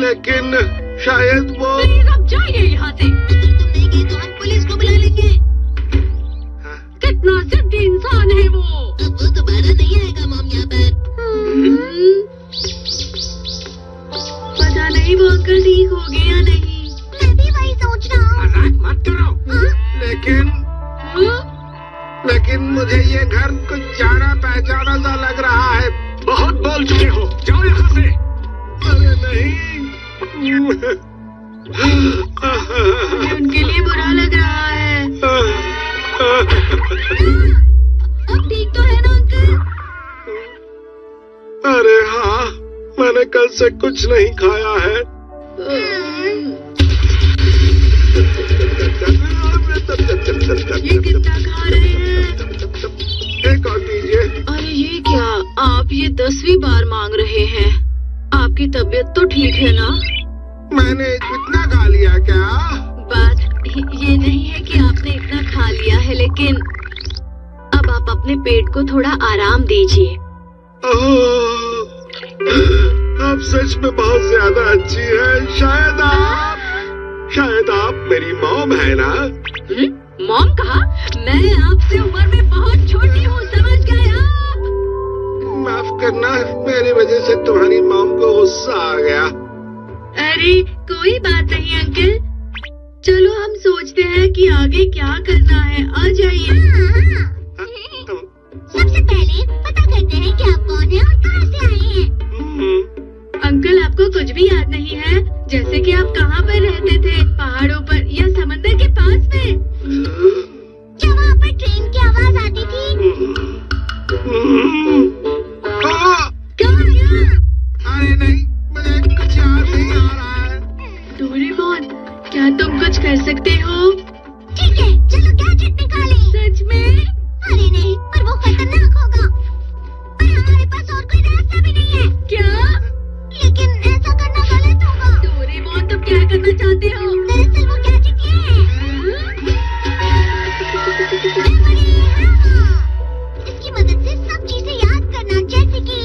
लेकिन शायद वो... प्लीज अब जाइए यहाँ से। अगर तुम नहीं गए तो हम पुलिस को बुला लेंगे। कितना जिद्दी इंसान है वो। अब वो दोबारा नहीं आएगा मॉम यहाँ पर। पता नहीं वो अंकल ठीक हो गए या नहीं। मैं भी वही सोच रहा हूँ। मजाक मत करो। लेकिन मुझे ये घर कुछ जाना पहचाना सा लग रहा है। बहुत बोल चुके हो, जाओ यहाँ से। अरे नहीं। उनके लिए बुरा लग रहा है। अब ठीक तो है ना अंकल? अरे हाँ, मैंने कल से कुछ नहीं खाया है। ये कितना खा रहे हैं? एक और दीजिए। अरे ये क्या, आप ये 10वीं बार मांग रहे हैं। आपकी तबीयत तो ठीक है ना? मैंने इतना खा लिया क्या? बात ये नहीं है कि आपने इतना खा लिया है, लेकिन अब आप अपने पेट को थोड़ा आराम दीजिए। आप सच में बहुत ज्यादा अच्छी है। शायद आप मेरी मॉम है ना? मॉम कहा? मैं आपसे उम्र में बहुत छोटी हूँ, समझ गए आप? माफ करना, मेरी वजह से तुम्हारी मॉम को गुस्सा आ गया। अरे कोई बात नहीं अंकल, चलो हम सोचते हैं कि आगे क्या करना है। आ जाइए। सबसे पहले पता करते हैं कि आप कौन हैं और कहाँ से आए हैं। अंकल आपको कुछ भी याद नहीं है? जैसे कि आप कहाँ पर रहते थे, पहाड़ों पर या समंदर के पास में? क्या वहाँ पर ट्रेन की आवाज आती थी? अरे नहीं, मुझे कुछ याद नहीं आ रहा है। डोरेमोन, क्या तुम कुछ कर सकते हो? ठीक है, चलो गैजेट निकालें। सच में? अरे नहीं, पर वो खतरनाक होगा। पर हमारे पास और कोई रास्ता भी नहीं है। क्या? लेकिन ऐसा करना गलत होगा। डोरेमोन, तुम क्या करना चाहते हो? दरअसल वो गैजेट ये है। इसकी मदद से सब चीजें याद करना, जैसे कि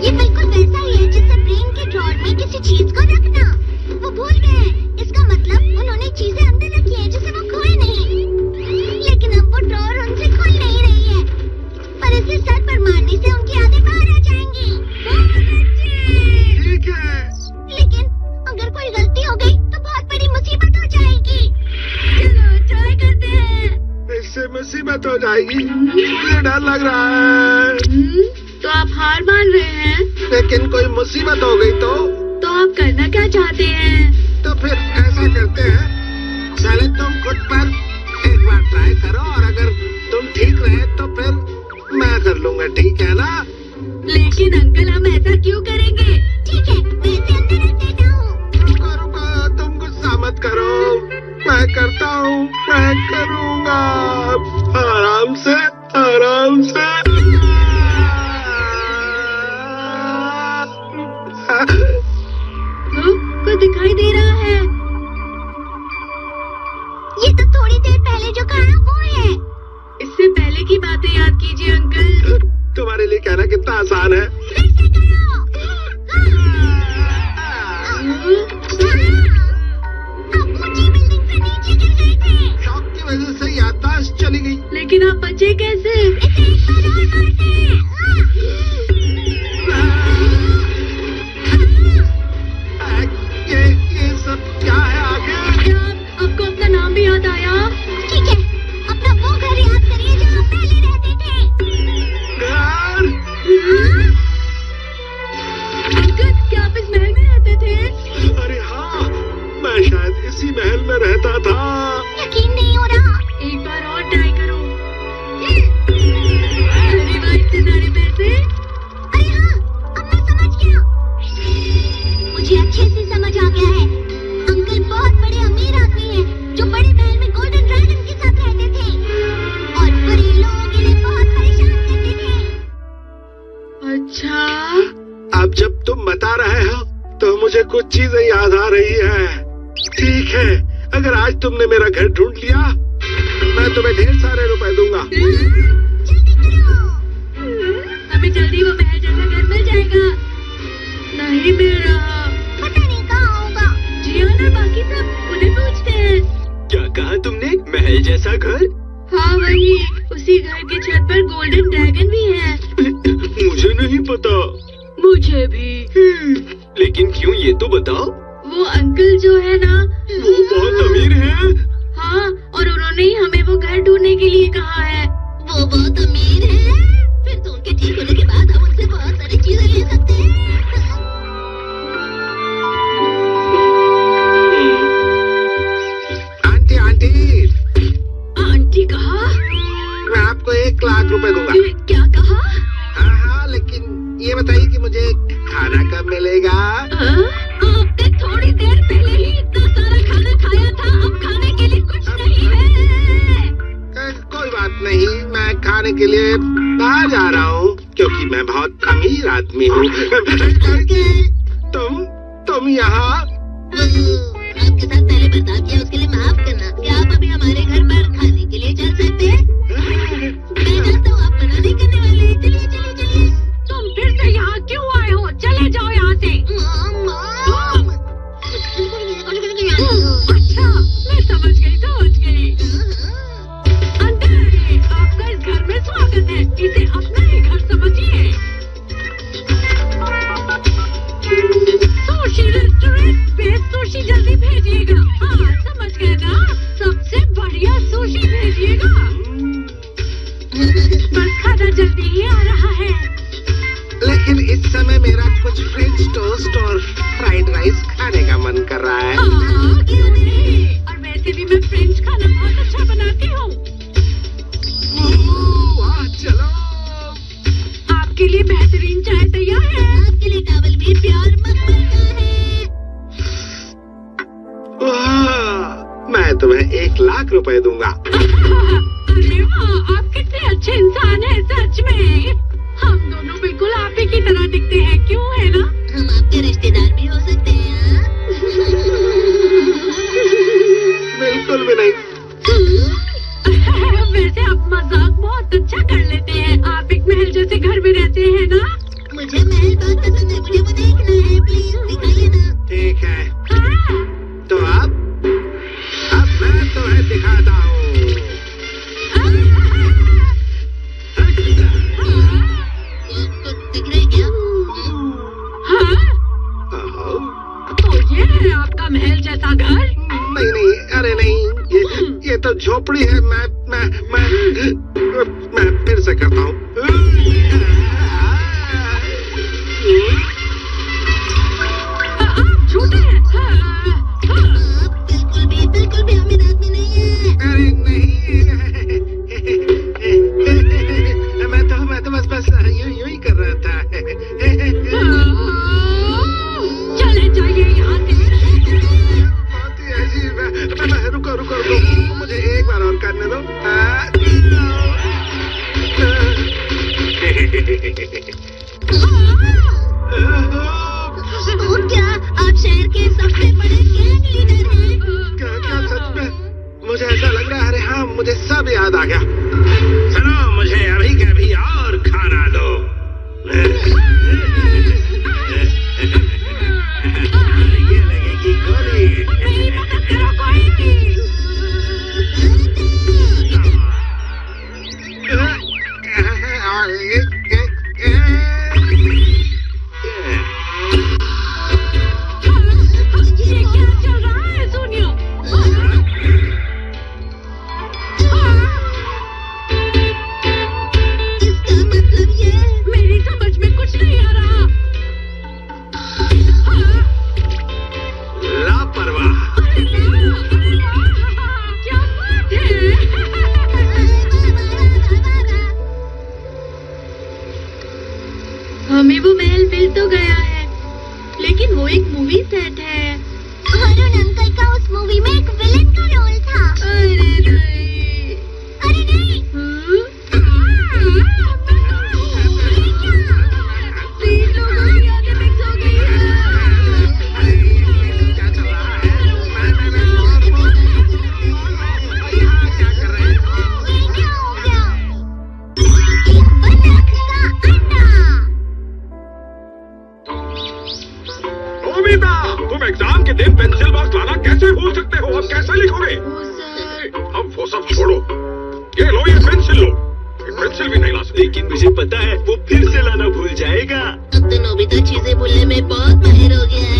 ये बिल्कुल वैसा ही है जैसे ब्रेन के ड्रॉर में किसी चीज को रखना। वो भूल गए हैं, इसका मतलब उन्होंने चीजें अंदर रखी है जिसे वो खोए नहीं। लेकिन अब वो ड्रॉर उनसे खुल नहीं रही है, पर इसे सर पर मारने से उनकी यादें बाहर आ जाएंगी। ठीक है, लेकिन अगर कोई गलती हो गई तो बहुत बड़ी मुसीबत हो जाएगी। चलो ट्राई करते हैं। इससे मुसीबत हो जाएगी, मुझे डर लग रहा है। तो आप हार मान रहे हैं? लेकिन कोई मुसीबत हो गई तो आप करना क्या चाहते हैं? तो फिर ऐसा करते हैं, पहले तुम खुद पर एक बार ट्राई करो और अगर तुम ठीक रहे तो फिर मैं कर लूंगा, ठीक है ना? लेकिन अंकल, हम ऐसा क्यों करेंगे? ठीक है, मैं इसे अंदर रख देता हूँ। रुको, तुम गुस्सा मत करो, मैं करता हूँ, मैं करूँगा। आराम से, आराम से। को दिखाई दे रहा है। ये तो थोड़ी देर पहले जो कहा वो है। इससे पहले की बातें याद कीजिए अंकल। तुम्हारे लिए कहना कितना आसान है। फिर से करो। आप ऊंची बिल्डिंग से नीचे गिर गए थे। शॉक की वजह से याददाश्त चली गई। लेकिन आप बचे कैसे? इसे एक बार और मारते हैं। ये सब क्या है आगे? क्या आपको अपना नाम भी याद आया? ठीक है, अपना वो घर याद करिए जहाँ पहले रहते थे। घर? अंकल, क्या आप इस महल में रहते थे? अरे हाँ, मैं शायद इसी महल में रहता था। यकीन नहीं हो रहा। एक बार और ट्राई करो। अरे वाह, इतने सारे पैसे। अरे हाँ, अब मैं समझ गया। मुझे अच्छे से समझ आ गया है। अंकल बहुत बड़े अमीर आदमी हैं, जो बड़े महल में गोल्डन ड्रैगन के साथ रहते थे और गरीब लोगों के लिए बहुत परेशान करते थे। अच्छा, अब जब तुम बता रहे हो तो मुझे कुछ चीजें याद आ रही है। ठीक है, अगर आज तुमने मेरा घर ढूंढ लिया, मैं तुम्हें ढेर सारे रुपए दूंगा। जल्दी करो। हमें जल्दी वो महल जैसा घर मिल जाएगा। नहीं मिल रहा। पता नहीं महल जैसा घर? हाँ वही, उसी घर के छत पर गोल्डन ड्रैगन भी है। मुझे नहीं पता। मुझे भी। लेकिन क्यों, ये तो बताओ। वो अंकल जो है ना, वो बहुत अमीर हैं। हाँ, और उन्होंने ही हमें वो घर ढूंढने के लिए कहा है। वो बहुत अमीर है, फिर तो उनके ठीक होने के बाद हम उनसे बहुत सारी चीजें ले सकते हैं। आंटी आंटी, आंटी कहा? मैं आपको 1 लाख रुपए दूंगा। क्या कहा? हाँ, लेकिन ये बताइए कि मुझे खाना कब मिलेगा? आपने थोड़ी देर पहले ही इतना सारा खाना खाया था, अब खाने के लिए कुछ नहीं है। कोई बात नहीं, मैं खाने के लिए बाहर जा रहा हूँ, क्योंकि मैं बहुत अमीर आदमी हूँ। तुम यहाँ? आपके साथ पहले बर्ताव किया, उसके लिए माफ करना। क्या आप अभी हमारे घर पर खाने के लिए चल सकते हैं? मैं जानता हूँ आप मना नहीं करने वाले। चलिए चलिए चलिए। तुम फिर से यहाँ क्यों आए हो? चले जाओ यहाँ से। अच्छा, मैं समझ गई। अंदर आइए, आपका इस घर में स्वागत है। इसे अपना ही घर समझिए। सुशी रेस्टोरेंट पे सुशी जल्दी भेजिएगा। हाँ, समझ गए ना? सबसे बढ़िया सुशी भेजिएगा। बस खाना जल्दी ही आ रहा है। लेकिन इस समय मेरा कुछ फ्रेंच टोस्ट और फ्राइड राइस खाने का मन कर रहा है। क्यों नहीं? और वैसे भी मैं फ्रेंच खाना बहुत अच्छा बनाती हूँ। चलो, आपके लिए बेहतरीन चाय तैयार है। आपके लिए टावल भी प्यार मखमल का है। मैं तुम्हें 1 लाख रुपए दूंगा। अरे वाह, आप कितने अच्छे इंसान हैं, सच में। हम दोनों बिल्कुल आप ही की तरह दिखते हैं, क्यों है ना? हम आपके रिश्तेदार भी हो सकते हैं। बिल्कुल भी नहीं। वैसे आप मजाक बहुत अच्छा कर लेते हैं। आप एक महल जैसे घर में रहते हैं ना? मुझे महल बहुत पसंद है, मुझे वो देखना है। प्लीज दिखाइए ना। ठीक है, हाँ। तो अब मैं तुम्हें दिखाता हूँ। दिख रहे क्या? हाँ? तो ये है आपका महल जैसा घर? नहीं, अरे नहीं, ये तो झोपड़ी है। मैं फिर से करता हूँ। आप झूठे हैं। बिल्कुल भी अमीर आदमी नहीं है। अरे नहीं, मैं तो बस यूं ही कर रहा था। चले जाइए यहाँ से। बहुत ही अजीब है। रुको, मुझे एक बार और करने दो। तो क्या आप शहर के सबसे बड़े गैंग लीडर हैं? क्या सच में? मुझे ऐसा लग रहा है। अरे हाँ, मुझे सब याद आ गया। सुनो, मुझे अभी के अभी और खाना दो। ये लगेगी गोली। मेरी मदद करो कोई। ये क्या चल रहा है सोनियो? इसका मतलब ये मेरी समझ में कुछ नहीं आ रहा। लापरवाह। अरे वाह, क्या बात है। हमें वो महल मिल तो गया है, लेकिन वो एक मूवी सेट है। वरुण अंकल का उस मूवी में एक विलेन का रोल था। अरे नहीं। अरे नहीं। तीन लोगों की आगे मिक्स हो गई है। क्या चल रहा है? यहाँ क्या कर रहे हैं? ये क्या हो गया? बतख का अंडा। तुम एग्जाम के दिन पेंसिल बॉक्स लाना कैसे भूल सकते हो? अब कैसे लिखोगे? वो सर, अब वो सब छोड़ो। ये लो, ये पेंसिल लो। ये पेंसिल भी नहीं ला सकते। लेकिन मुझे पता है वो फिर से लाना भूल जाएगा। अब तो नोबिता चीजें भूलने में बहुत माहिर हो गया है।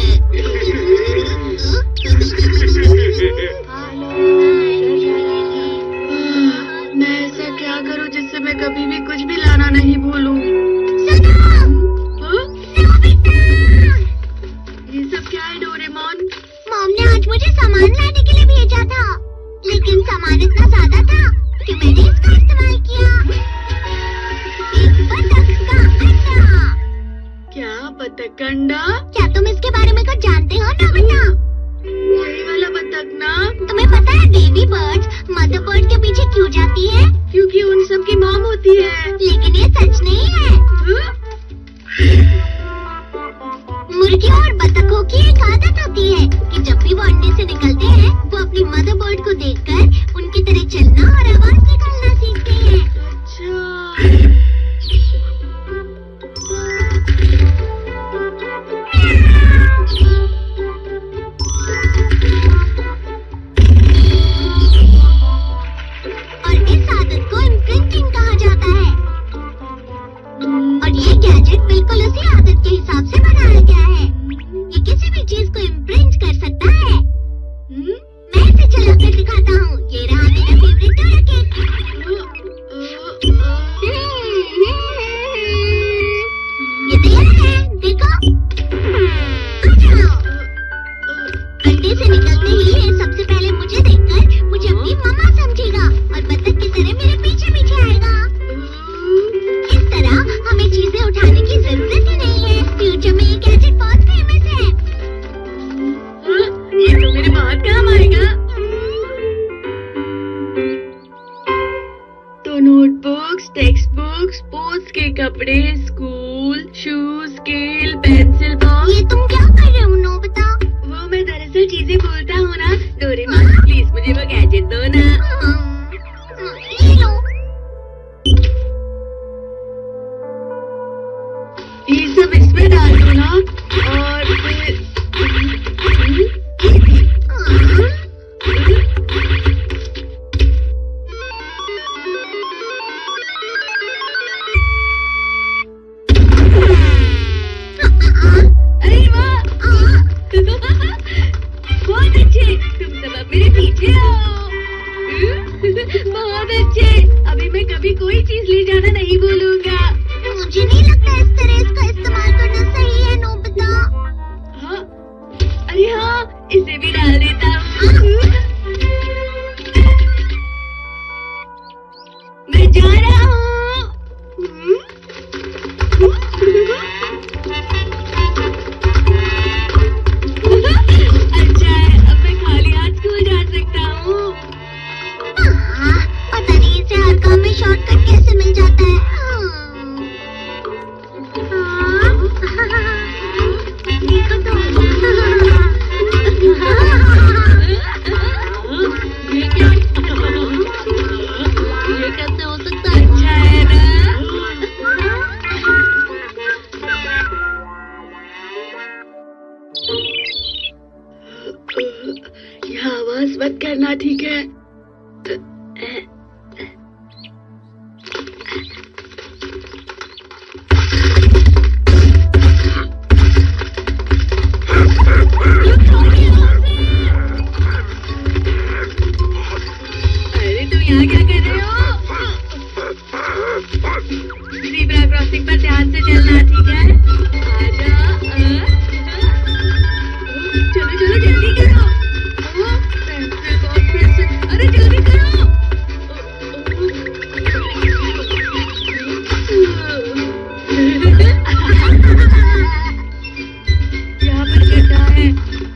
मैं ऐसा क्या करूं जिससे मैं कभी भी कुछ भी लाना नहीं भूलूं? हाँ? ये सब क्या है डोरेमोन? मॉम ने आज मुझे सामान लाने के लिए भेजा था, लेकिन सामान इतना ज्यादा था कि मैंने इसका इस्तेमाल किया। एक बतख का अंडा। क्या बतख अंडा? क्या तुम इसके बारे में कुछ जानते हो नोबिता? वही वाला बतख ना? तुम्हें पता है बेबी बर्ड्स मदर बर्ड के पीछे क्यों जाती है? क्योंकि उन सब की मॉम होती है। लेकिन ये सच नहीं है। हाँ? मुर्गियों और बतखों की एक आदत होती है कि जब भी वो अंडे से निकलते हैं, वो अपनी मदर बर्ड को देखकर उनकी तरह चलना और आवाज निकालना सीखते हैं। अच्छा। और इस आदत को इम्प्रिंटिंग कहा जाता है। और ये गैजेट बिल्कुल उसी आदत के हिसाब से बनाया गया है। ये किसी भी चीज को इम्प्रिंट कर सकता है। मैं इसे चलाकर दिखाता हूँ। ये रहा मेरा फेवरेट रॉकेट। ये तैयार है, देखो। आ जाओ। अंडे से निकलते ही ये सबसे पहले मुझे देखकर मुझे अपनी मम्मा समझेगा और बतख की तरह मेरे पीछे पीछे आएगा। इस तरह हमें चीजें उठाने की जरूरत ही नहीं है। फ्यूचर में ये गैजेट बहुत फेमस है। ये तो मेरे बहुत काम आएगा। तो नोटबुक्स, टेक्स्ट बुक्स, स्पोर्ट्स के कपड़े, school shoes, scale, pencil box. ये तुम क्या कर रहे हो नोबिता? वो मैं दरअसल चीजें भूलता हूँ ना। डोरेमोन प्लीज मुझे वो गैजेट दो ना। ये लो। ये सब इसमें डाल दो ना और फिर अरे वाह बहुत अच्छे। तुम सब अब मेरे पीछे आओ। बहुत अच्छे। अभी मैं कभी कोई चीज ले जाना नहीं भूलूंगा। मुझे नहीं लगता इस तरह इसका इस्तेमाल करना सही है नोबिता। हाँ, अरे हाँ, इसे भी डाल देता हूँ। मैं जा रहा हूँ। अच्छा है, अब मैं खाली हाथ स्कूल जा सकता हूँ। पता नहीं इसे हर काम में शॉर्टकट कैसे मिल जाता है। देखो तो। ये क्या? ये कैसे हो सकता है? अच्छा है ना? यह आवाज मत करना, ठीक है? अरे तुम यहाँ क्या कर रहे हो? ज़ेब्रा क्रॉसिंग पर ध्यान से चलना, ठीक है? आजा। चलो चलो जल्दी करो। पेंसिल बॉक्स फिर से। अरे जल्दी करो। यहाँ पर गड्ढा है,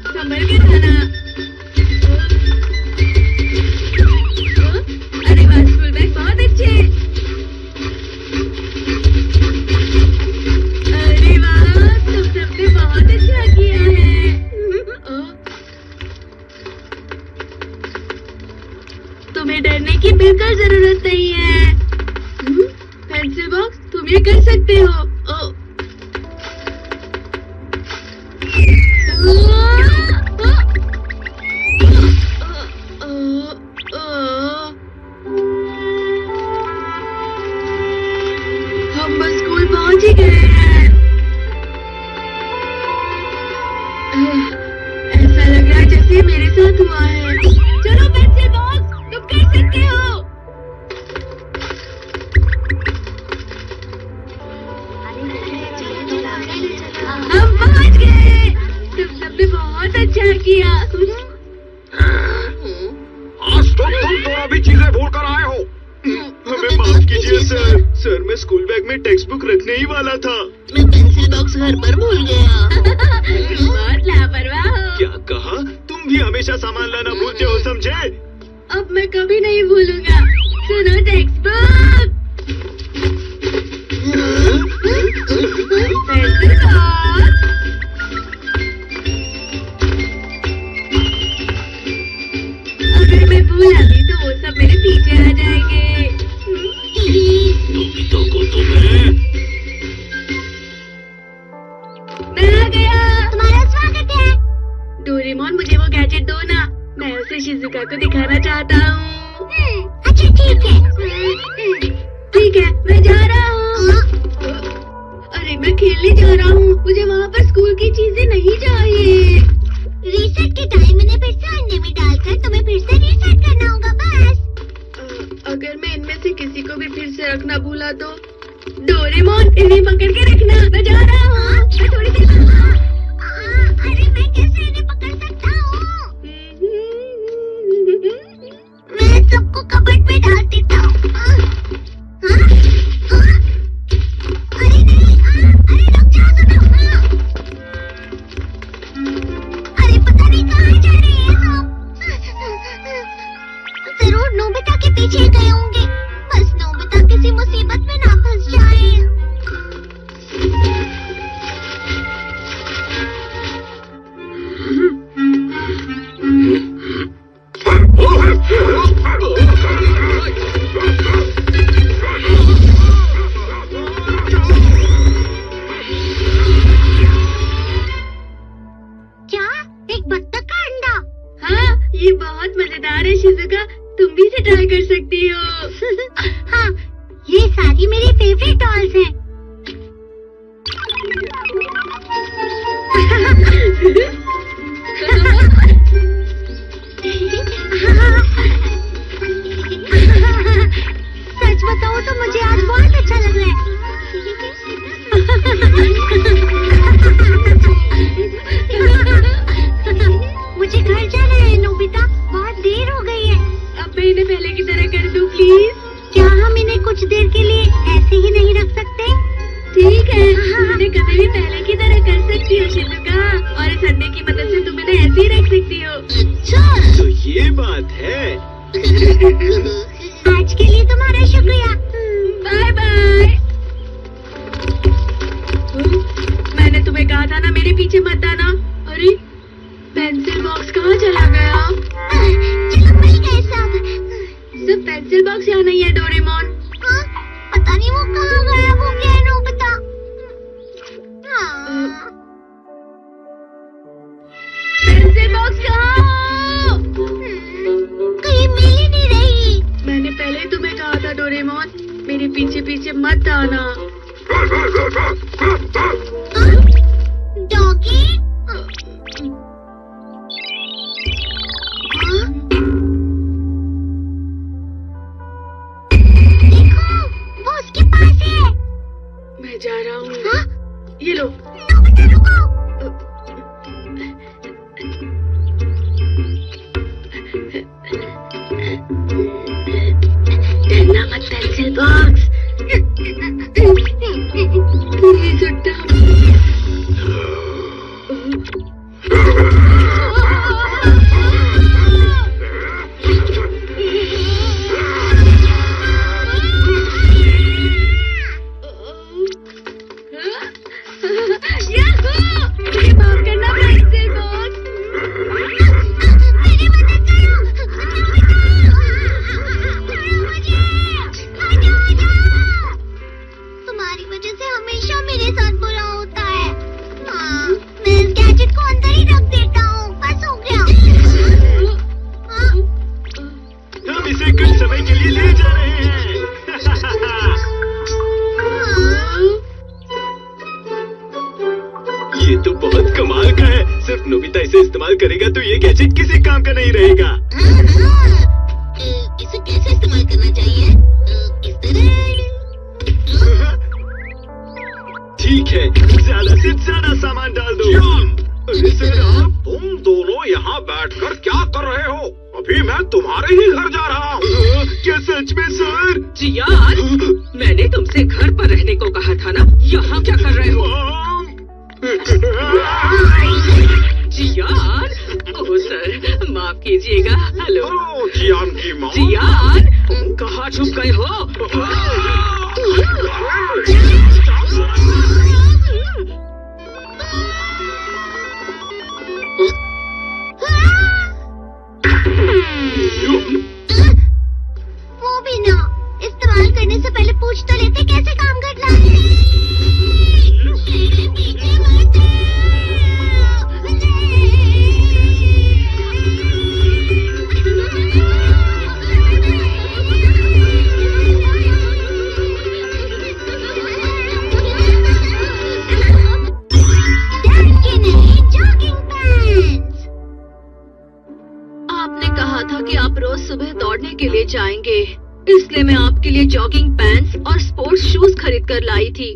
संभल के जाना। अरे वाह, स्कूल बैग बहुत अच्छे। अरे वाह, तुम सबने बहुत अच्छा किया है। तुम्हें डरने की बिल्कुल जरूरत नहीं है। पेंसिल बॉक्स, तुम ये कर सकते हो। ऐसा लग रहा है जैसे मेरे साथ हुआ है। चलो पेंसिल बॉक्स, तुम कर सकते हो। हम पहुंच गए। तुम सबने बहुत अच्छा किया। आज तो तुम दोनों भी चीजें भूल कर आए हो। हमें माफ कीजिए सर। सर मैं स्कूल बैग में टेक्स्ट बुक रखने ही वाला था। मैं पेंसिल बॉक्स घर पर भूल गया। बहुत लापरवाह हो। क्या कहा? तुम भी हमेशा सामान लाना भूलते हो, समझे? अब मैं कभी नहीं भूलूंगा। सुनो टेक्स्ट बुक। Pencil box. अगर मैं भूल आती तो वो सब मेरे पीछे आ जाएंगे। नोबिता को तो मैं आ गया। तुम्हारा स्वागत है। डोरेमोन मुझे वो गैजेट दो ना, मैं उसे शिजुका को दिखाना चाहता हूँ। अच्छा ठीक है। ठीक है, मैं जा रहा हूँ। अरे मैं खेलने जा रहा हूँ, मुझे वहाँ पर स्कूल की चीजें नहीं चाहिए। रीसेट के टाइम इन्हें फिर से अंडे में डालकर तुम्हें फिर से रीसेट करना होगा बस। अगर मैं इनमें से किसी को भी फिर से रखना भूला तो डोरेमोन इन्हें पकड़ के रखना। मैं जा रहा हूँ। मैं थोड़ी देर बाद। अरे मैं कैसे इन्हें पकड़ सकता हूँ? मैं सबको कबर्ड में डाल देता हूँ। अरे नहीं, अरे रुक जाओ सुनो। अरे पता नहीं कहाँ जा रहे हैं हम। जरूर नोबिता के पीछे गए होंगे। बस नोबिता किसी मुसीबत में ना फंस जाए। क्या? एक बत्तख का अंडा? हाँ, ये बहुत मजेदार है शिजुका, तुम भी इसे ट्राई कर सकती हो। हाँ, ये सारी मेरी फेवरेट डॉल्स हैं। सच बताओ तो मुझे आज बहुत अच्छा लग रहा है। मुझे घर जाना है नोबिता, बहुत देर हो गई है। अब मैं इन्हें पहले की तरह कर दूं प्लीज? क्या हम इन्हें कुछ देर के लिए ऐसे ही नहीं रख सकते? ठीक है, तुम इन्हें कभी भी पहले की तरह कर सकती हो शिजुका, और इस अंडे की मदद से तुम इन्हें ऐसे ही रख सकती हो। अच्छा। तो ये बात है। आज के लिए तुम्हारा शुक्रिया। Bye bye. मैंने तुम्हें कहा था ना मेरे पीछे मत आना। अरे पेंसिल बॉक्स कहाँ चला गया? चलो मिल गए सब। सिर्फ पेंसिल बॉक्स यहाँ नहीं है डोरेमोन। हाँ, पता नहीं वो कहाँ गायब हो गया है नोबिता। पेंसिल बॉक्स कहाँ हो? कहीं मिल ही नहीं रही। मैंने पहले ही तुम्हें कहा था डोरेमोन, मेरे पीछे पीछे मत आना। डॉगी? देखो, वो उसके पास है। मैं जा रहा हूँ। हाँ? ये लो। नोबिता रुको। डरना मत पेंसिल बॉक्स। प्लीज उठ जाओ। तुम्हारी वजह से हमेशा मेरे साथ बुरा होता है। हाँ, मैं इस गैजेट को अंदर ही रख देता हूँ। सिर्फ नोबिता इसे इस्तेमाल करेगा तो ये गैजेट किसी काम का नहीं रहेगा। इसे कैसे इस्तेमाल करना चाहिए? इस तरह। ठीक है, ज्यादा से ज्यादा सामान डाल दो। तुम दोनों यहाँ बैठकर क्या कर रहे हो? अभी मैं तुम्हारे ही घर जा रहा हूँ। क्या सच में सर? जियान, मैंने तुमसे घर पर रहने को कहा था ना, यहाँ क्या कर रहे हो? जियान, ओह सर, माफ कीजिएगा। हेलो जियान की माँ। जियान, कहाँ छुप गए हो? वो भी ना, इस्तेमाल करने से पहले पूछ तो लेते कैसे काम करना है। आपने कहा था कि आप रोज सुबह दौड़ने के लिए जाएंगे, इसलिए मैं आपके लिए जॉगिंग पैंट्स और स्पोर्ट्स शूज खरीद कर लाई थी।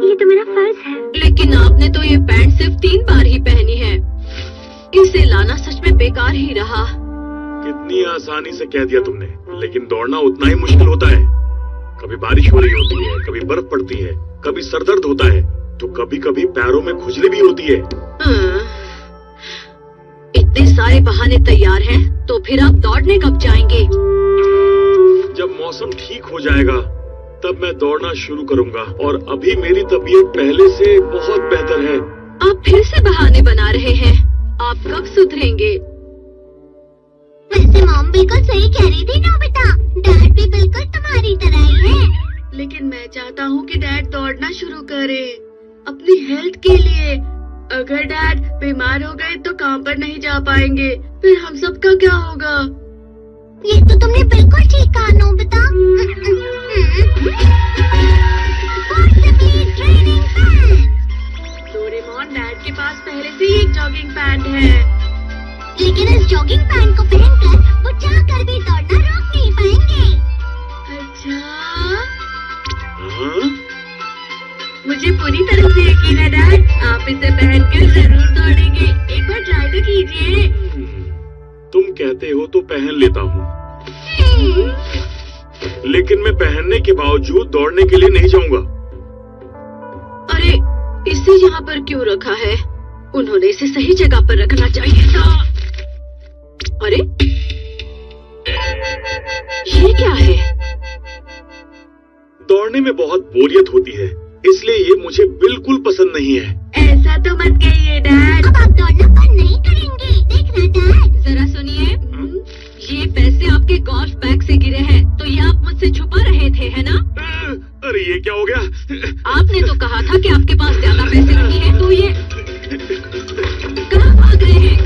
ये तो मेरा फर्ज है। लेकिन आपने तो ये पैंट सिर्फ 3 बार ही पहनी है। इसे लाना सच में बेकार ही रहा। कितनी आसानी से कह दिया तुमने, लेकिन दौड़ना उतना ही मुश्किल होता है। कभी बारिश हो रही होती है, कभी बर्फ पड़ती है, कभी सर दर्द होता है, तो कभी कभी पैरों में खुजली भी होती है। इतने सारे बहाने तैयार हैं, तो फिर आप दौड़ने कब जाएंगे? जब मौसम ठीक हो जाएगा तब मैं दौड़ना शुरू करूंगा, और अभी मेरी तबीयत पहले से बहुत बेहतर है। आप फिर से बहाने बना रहे हैं, आप कब सुधरेंगे? वैसे मॉम बिल्कुल सही कह रही थी नोबिता, डैड भी बिल्कुल तुम्हारी तरह ही है। लेकिन मैं चाहता हूँ कि डैड दौड़ना शुरू करे, अपनी हेल्थ के लिए। अगर डैड बीमार हो गए तो काम पर नहीं जा पाएंगे, फिर हम सबका क्या होगा? ये तो तुमने बिल्कुल ठीक कहा नोबिता। डोरेमोन, डैड के पास पहले से ही एक जॉगिंग पैंट है। लेकिन इस जॉगिंग पैंट को पहनकर वो चाहकर भी दौड़ना रोक नहीं पाएंगे। अच्छा, मुझे पूरी तरह से यकीन है डैड, आप इसे पहनकर जरूर दौड़ेंगे। एक बार ट्राई तो कीजिए। तुम कहते हो तो पहन लेता हूँ, लेकिन मैं पहनने के बावजूद दौड़ने के लिए नहीं जाऊंगा। अरे, इसे यहाँ पर क्यों रखा है? उन्होंने इसे सही जगह पर रखना चाहिए था। अरे, ये क्या है? दौड़ने में बहुत बोरियत होती है, इसलिए ये मुझे बिल्कुल पसंद नहीं है। ऐसा तो मत कहिए डैड। अब आप दौड़ना बंद नहीं करेंगे, देखना डैड। जरा सुनिए, ये पैसे आपके गोल्फ बैग से गिरे हैं, तो ये आप मुझसे छुपा रहे थे, है ना? अरे ये क्या हो गया? आपने तो कहा था कि आपके पास ज्यादा पैसे नहीं है, तो ये कहाँ भाग रहे हैं?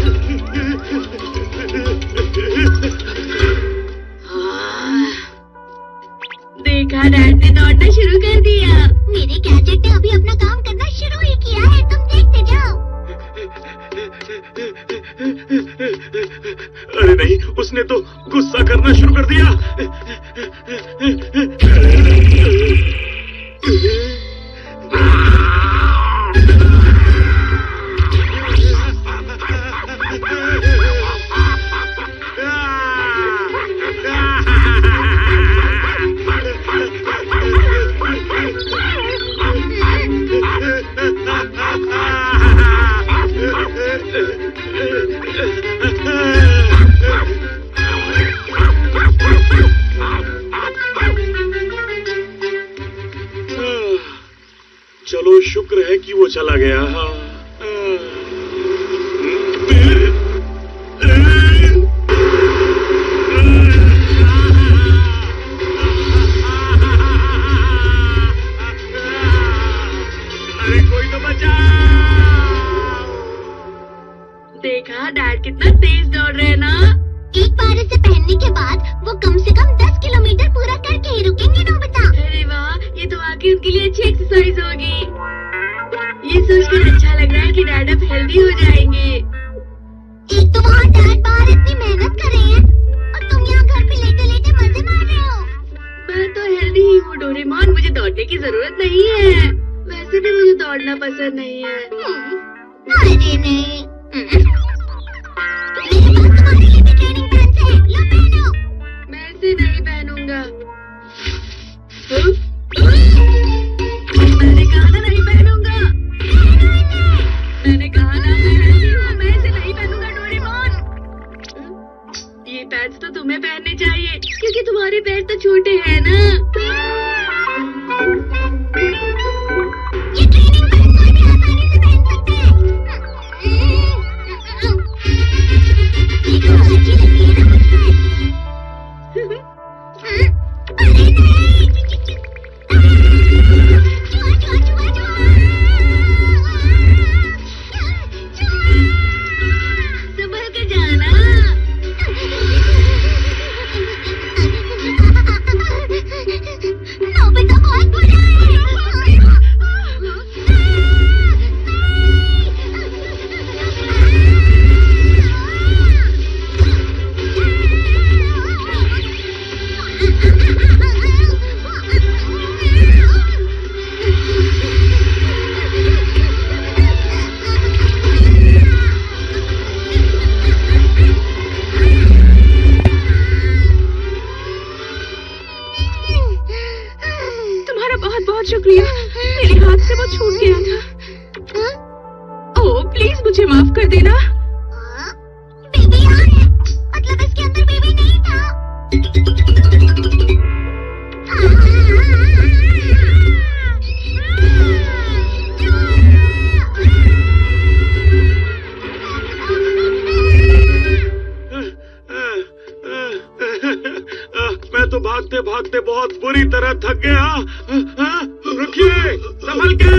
देखा, डैड ने दौड़ना शुरू कर दिया। मेरे गैजेट ने अभी अपना काम करना शुरू ही किया है, तुम देखते जाओ। अरे नहीं, उसने तो गुस्सा करना शुरू कर दिया। चलो शुक्र है कि वो चला गया। अरे कोई तो बचाओ। देखा, डैड कितना तेज दौड़ रहे हैं ना। एक बार इसे पहनने के बाद वो कम से कम 10 किलोमीटर पूरा करके ही रुकेंगे नोबिता। अरे वाह, ये तो वाकई उनके लिए अच्छी एक्सरसाइज होगी। ये सोचकर अच्छा लग रहा है कि डैड अब हेल्दी जरूरत नहीं है। वैसे भी मुझे दौड़ना पसंद नहीं है। अरे नहीं, मेरे पास तुम्हारे लिए भी ट्रेनिंग पैंट्स हैं, लो पहनो। मैं इसे नहीं पहनूंगा। मैंने कहा ना नहीं पहनूंगा। मैंने कहा ना मैं इसे नहीं पहनूंगा डोरेमोन। ये पैंट्स तो तुम्हें पहनने चाहिए क्योंकि तुम्हारे पैर तो छोटे हैं ना। ये ट्रेनिंग पैंट्स कोई भी आसानी से पहन सकते हैं। देखो अच्छी लगती है ना मुझे। अरे नहीं, चुआ चुआ चुआ चुआ। संभल के जाना। नोबिता बहुत बुरा है। तुम्हारा बहुत बहुत शुक्रिया। मेरे हाथ से वो छूट गया था। ओह प्लीज मुझे माफ कर देना। बेबी यहाँ है, मतलब इसके अंदर बेबी नहीं था। मैं तो भागते भागते बहुत बुरी तरह थक गया। रुकिए, संभल के।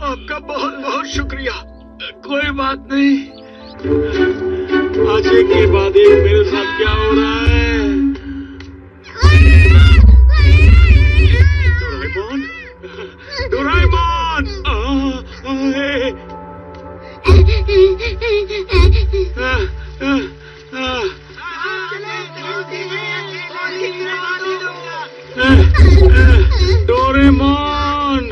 आपका बहुत बहुत शुक्रिया। कोई बात नहीं। आज एक के बाद एक मेरे साथ क्या हो रहा है? डोरेमोन, डोरेमोन, डोरेमोन,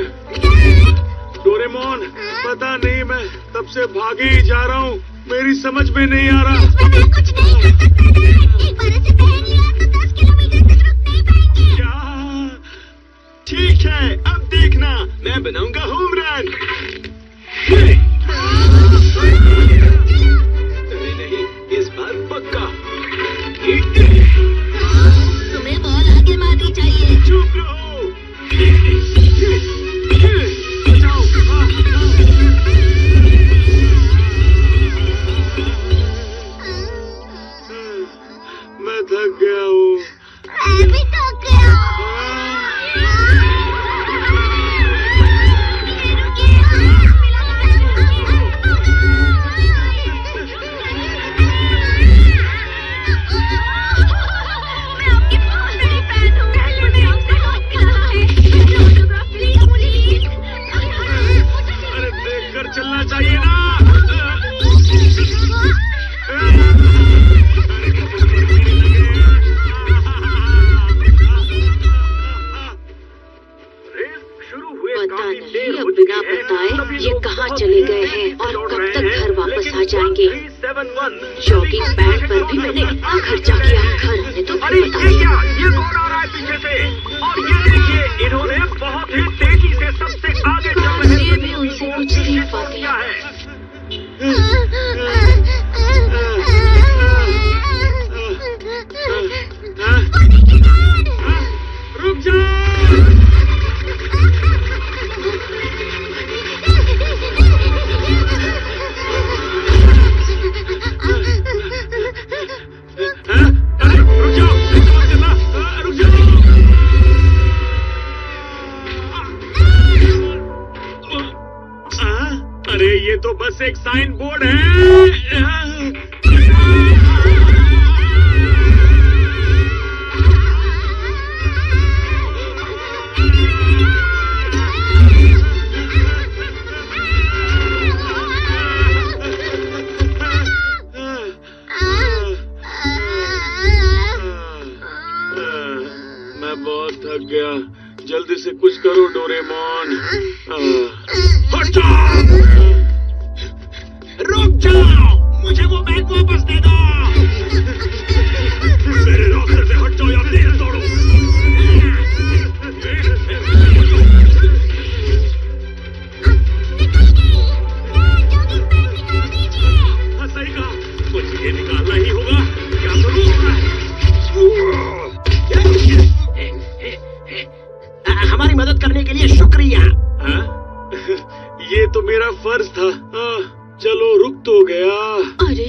डोरेमोन, पता नहीं मैं तब से भागे ही जा रहा हूँ। मेरी समझ में नहीं आ रहा। इसमें मैं कुछ नहीं कर सकता था। एक बार इसे पहन लिया तो 10 किलोमीटर तक रुक नहीं पाएंगे। क्या? ठीक है, अब देखना मैं बनाऊंगा होम रन। नहीं, इस बार पक्का। तुम्हें बॉल आगे मारनी चाहिए। चुप रहो। बचाओ। मैं थक गया हूँ। मैं भी थक गया। अरे देखकर चलना चाहिए ना। पता नहीं अब बिना बताए ये कहाँ चले गए हैं और कब तक घर वापस आ जाएंगे। जॉगिंग पैड पर भी मैंने इतना खर्चा किया, घर आने तो फिर बताइए। ये कौन आ रहा है पीछे से? और ये देखिए, इन्होंने बहुत ही तेजी से सबसे आगे चल रहे ये भी उनसे कुछ सीख पाती किया है। रुक जाओ। अरे ये तो बस एक साइन बोर्ड है। डोरेमोन। हट जाओ! रुक जाओ! मुझे वो बैग वापस दे दो! मेरे रास्ते से हट जाओ या तेज दौड़ो! हाँ, सही कहा। कुछ ये निकालना ही होगा। क्या करूं? हमारी मदद करने के लिए शुक्रिया। ये तो मेरा फर्ज था। चलो रुक तो गया। अरे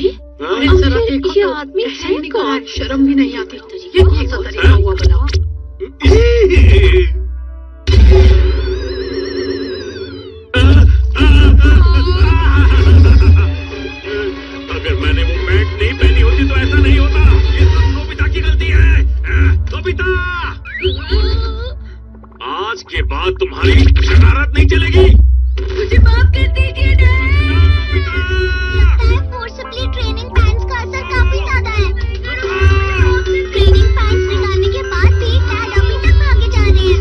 जरा देखो ये तो, आदमी ऐसे है निकला है, कौन? शर्म भी नहीं आती। ये कौन सा तरीका हुआ बना। अगर मैंने वो पैंट नहीं पहनी होती तो ऐसा नहीं होता। ये सब नोबिता की गलती है। नोबिता, आज के बाद तुम्हारी शरारत नहीं चलेगी। मुझे माफ कर दीजिए डैड। फोर्सिबली ट्रेनिंग पैंट्स का असर काफी ज्यादा है। ट्रेनिंग पैंट्स निकालने के बाद भी डैड अभी तक भागे जा रहे हैं।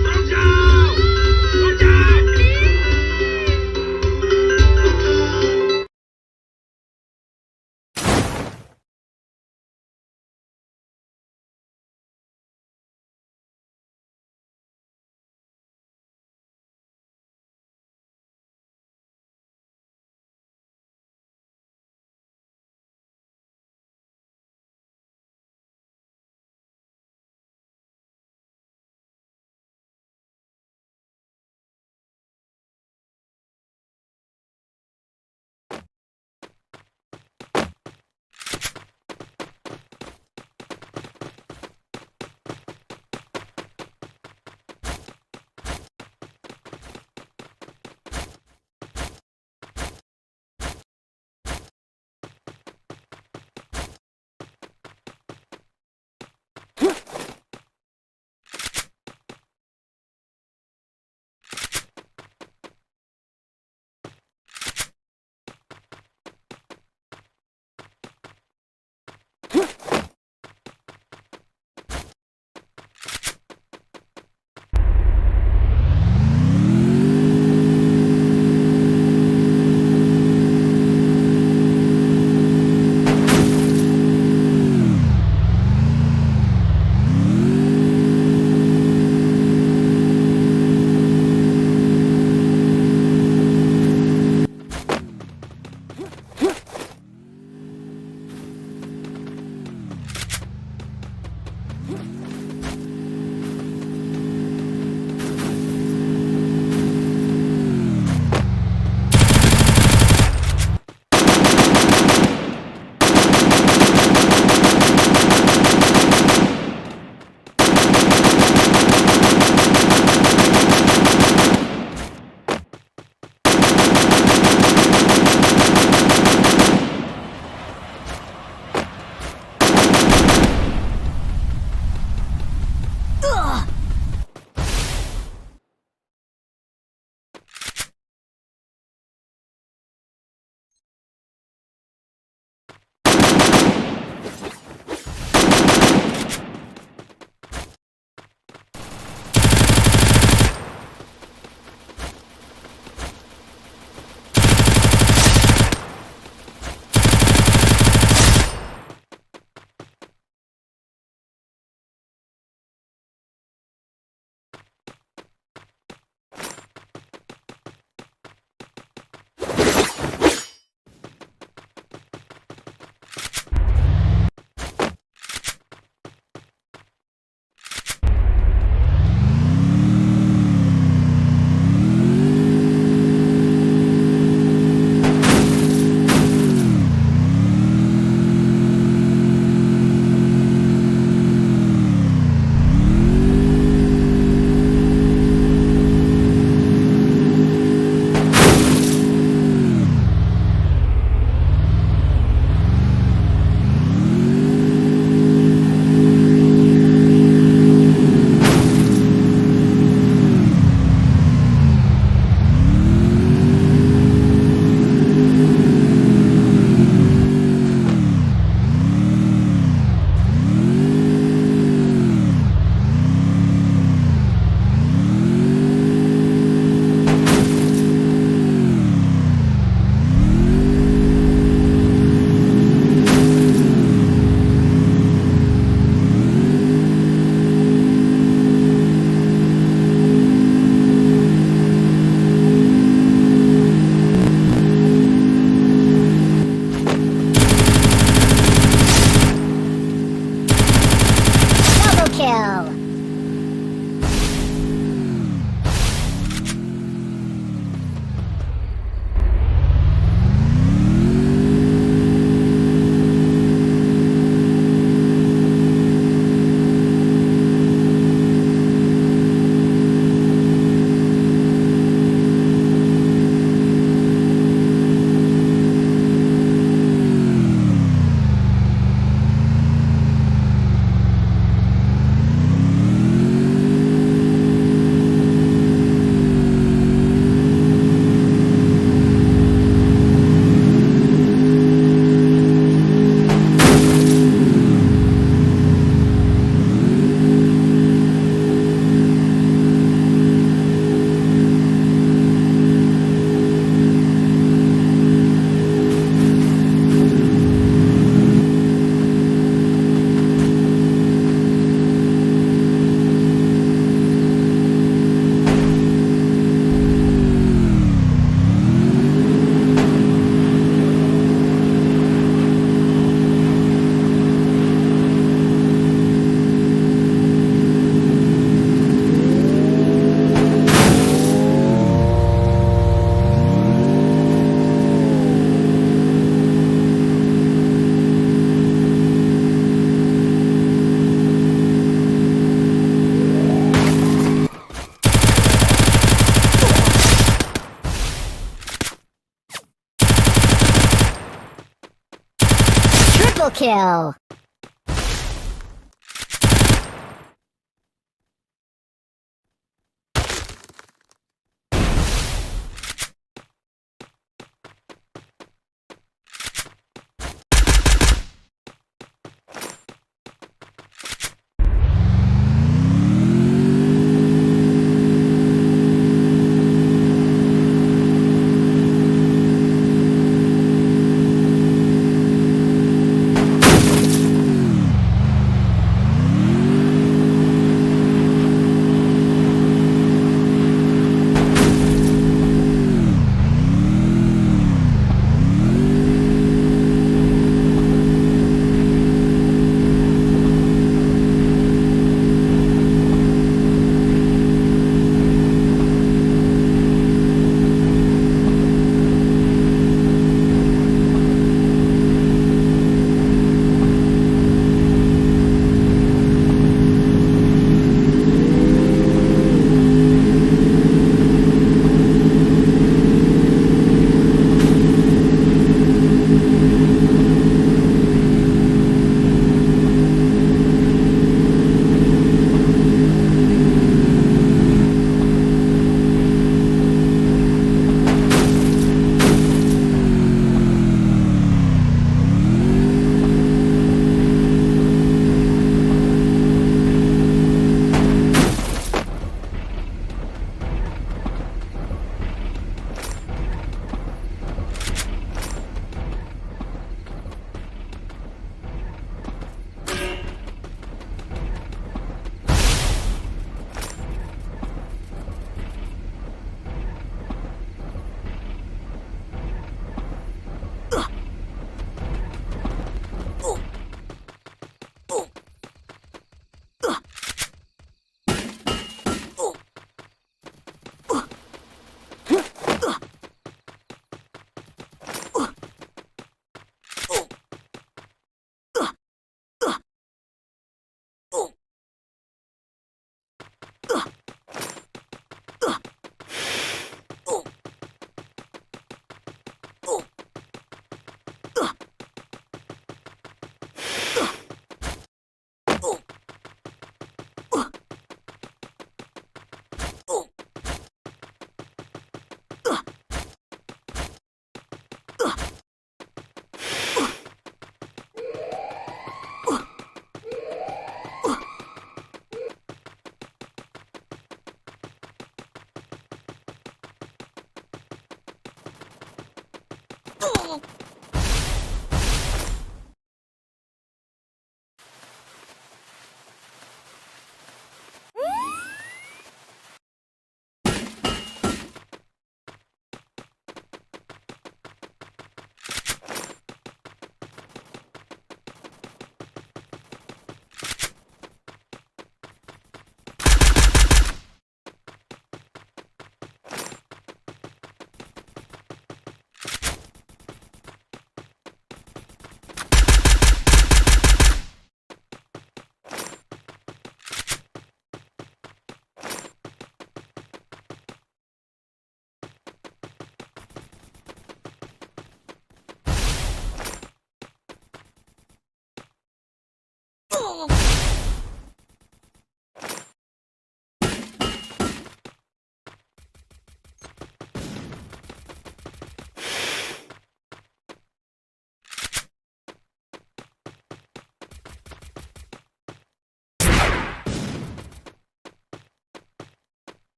Triple kill.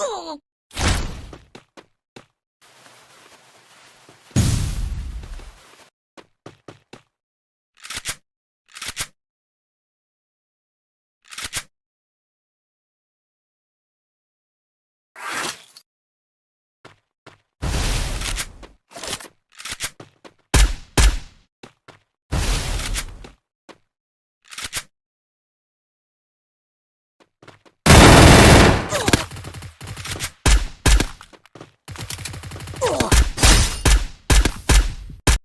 Oh!